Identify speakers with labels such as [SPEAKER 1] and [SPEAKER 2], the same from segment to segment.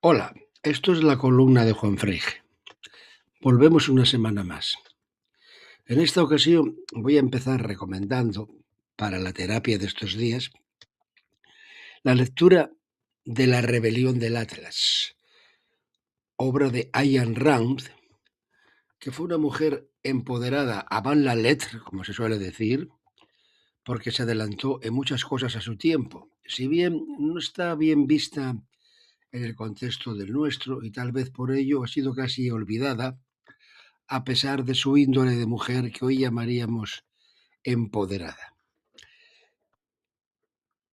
[SPEAKER 1] Hola, esto es la columna de Juan Freige. Volvemos una semana más. En esta ocasión voy a empezar recomendando, para la terapia de estos días, la lectura de La rebelión del Atlas, obra de Ayn Rand, que fue una mujer empoderada avant la lettre, como se suele decir, porque se adelantó en muchas cosas a su tiempo. Si bien no está bien vista en el contexto del nuestro y tal vez por ello ha sido casi olvidada, a pesar de su índole de mujer que hoy llamaríamos empoderada.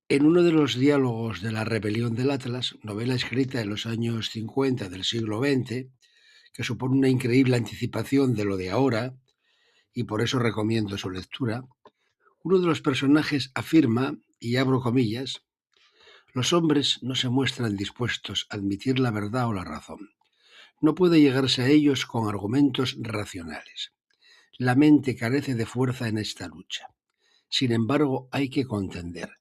[SPEAKER 1] En uno de los diálogos de La rebelión del Atlas, novela escrita en los años 50 del siglo XX, que supone una increíble anticipación de lo de ahora, y por eso recomiendo su lectura, uno de los personajes afirma, y abro comillas, los hombres no se muestran dispuestos a admitir la verdad o la razón. No puede llegarse a ellos con argumentos racionales. La mente carece de fuerza en esta lucha. Sin embargo, hay que contender.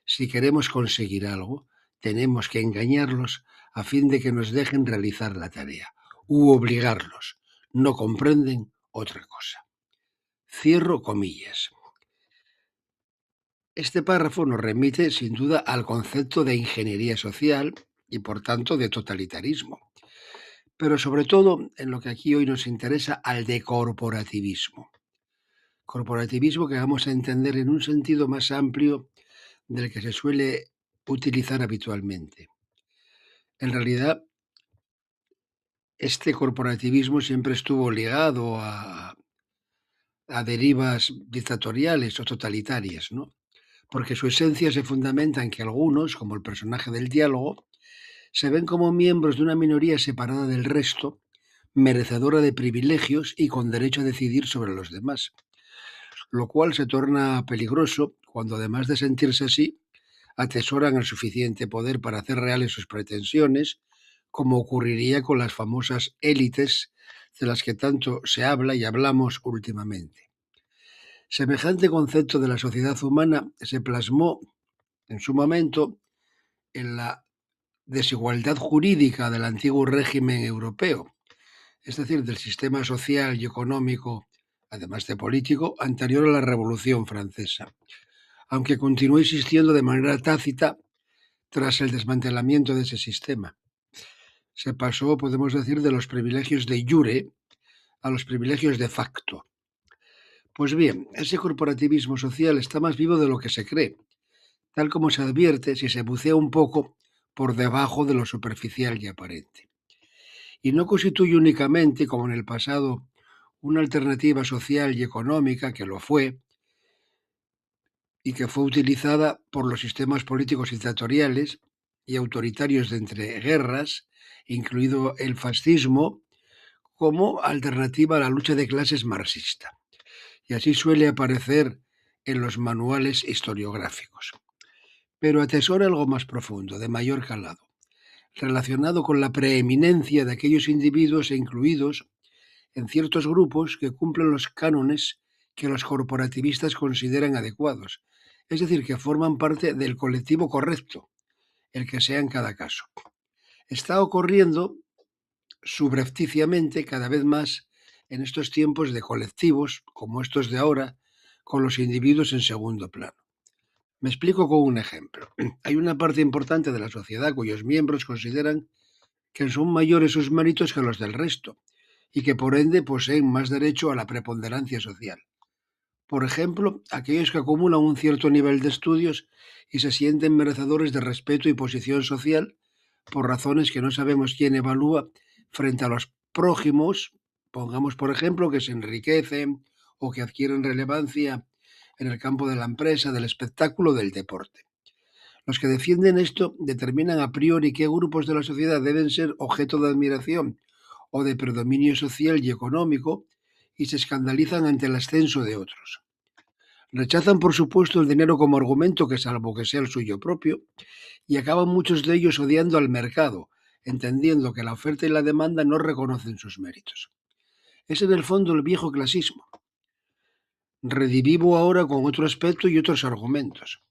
[SPEAKER 1] Si queremos conseguir algo, tenemos que engañarlos a fin de que nos dejen realizar la tarea, u obligarlos. No comprenden otra cosa. Cierro comillas. Este párrafo nos remite sin duda al concepto de ingeniería social y por tanto de totalitarismo, pero sobre todo en lo que aquí hoy nos interesa, al de corporativismo. Corporativismo que vamos a entender en un sentido más amplio del que se suele utilizar habitualmente. En realidad, este corporativismo siempre estuvo ligado a derivas dictatoriales o totalitarias, ¿no? Porque su esencia se fundamenta en que algunos, como el personaje del diálogo, se ven como miembros de una minoría separada del resto, merecedora de privilegios y con derecho a decidir sobre los demás, lo cual se torna peligroso cuando, además de sentirse así, atesoran el suficiente poder para hacer reales sus pretensiones, como ocurriría con las famosas élites de las que tanto se habla y hablamos últimamente. Semejante concepto de la sociedad humana se plasmó en su momento en la desigualdad jurídica del antiguo régimen europeo, es decir, del sistema social y económico, además de político, anterior a la Revolución Francesa, aunque continuó existiendo de manera tácita tras el desmantelamiento de ese sistema. Se pasó, podemos decir, de los privilegios de jure a los privilegios de facto. Pues bien, ese corporativismo social está más vivo de lo que se cree, tal como se advierte si se bucea un poco por debajo de lo superficial y aparente. Y no constituye únicamente, como en el pasado, una alternativa social y económica, que lo fue, y que fue utilizada por los sistemas políticos dictatoriales y autoritarios de entreguerras, incluido el fascismo, como alternativa a la lucha de clases marxista. Y así suele aparecer en los manuales historiográficos. Pero atesora algo más profundo, de mayor calado, relacionado con la preeminencia de aquellos individuos e incluidos en ciertos grupos que cumplen los cánones que los corporativistas consideran adecuados, es decir, que forman parte del colectivo correcto, el que sea en cada caso. Está ocurriendo subrepticiamente cada vez más en estos tiempos de colectivos, como estos de ahora, con los individuos en segundo plano. Me explico con un ejemplo. Hay una parte importante de la sociedad cuyos miembros consideran que son mayores sus méritos que los del resto y que por ende poseen más derecho a la preponderancia social. Por ejemplo, aquellos que acumulan un cierto nivel de estudios y se sienten merecedores de respeto y posición social por razones que no sabemos quién evalúa frente a los prójimos, pongamos por ejemplo que se enriquecen o que adquieren relevancia en el campo de la empresa, del espectáculo, del deporte. Los que defienden esto determinan a priori qué grupos de la sociedad deben ser objeto de admiración o de predominio social y económico y se escandalizan ante el ascenso de otros. Rechazan, por supuesto, el dinero como argumento que salvo que sea el suyo propio, y acaban muchos de ellos odiando al mercado, entendiendo que la oferta y la demanda no reconocen sus méritos. Es en el fondo el viejo clasismo, redivivo ahora con otro aspecto y otros argumentos,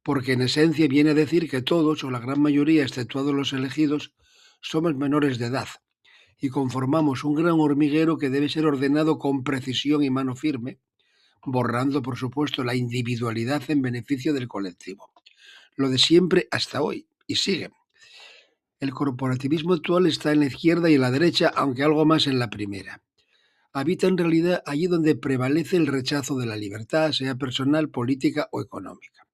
[SPEAKER 1] porque en esencia viene a decir que todos, o la gran mayoría, exceptuados los elegidos, somos menores de edad y conformamos un gran hormiguero que debe ser ordenado con precisión y mano firme, borrando, por supuesto, la individualidad en beneficio del colectivo. Lo de siempre hasta hoy, y sigue. El corporativismo actual está en la izquierda y en la derecha, aunque algo más en la primera. Habita en realidad allí donde prevalece el rechazo de la libertad, sea personal, política o económica.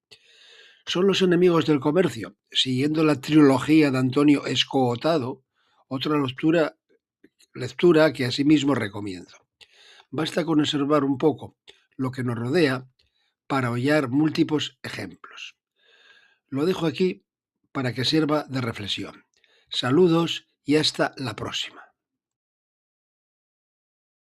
[SPEAKER 1] Son los enemigos del comercio, siguiendo la trilogía de Antonio Escootado, otra lectura que asimismo recomiendo. Basta con observar un poco lo que nos rodea para hallar múltiples ejemplos. Lo dejo aquí para que sirva de reflexión. Saludos y hasta la próxima.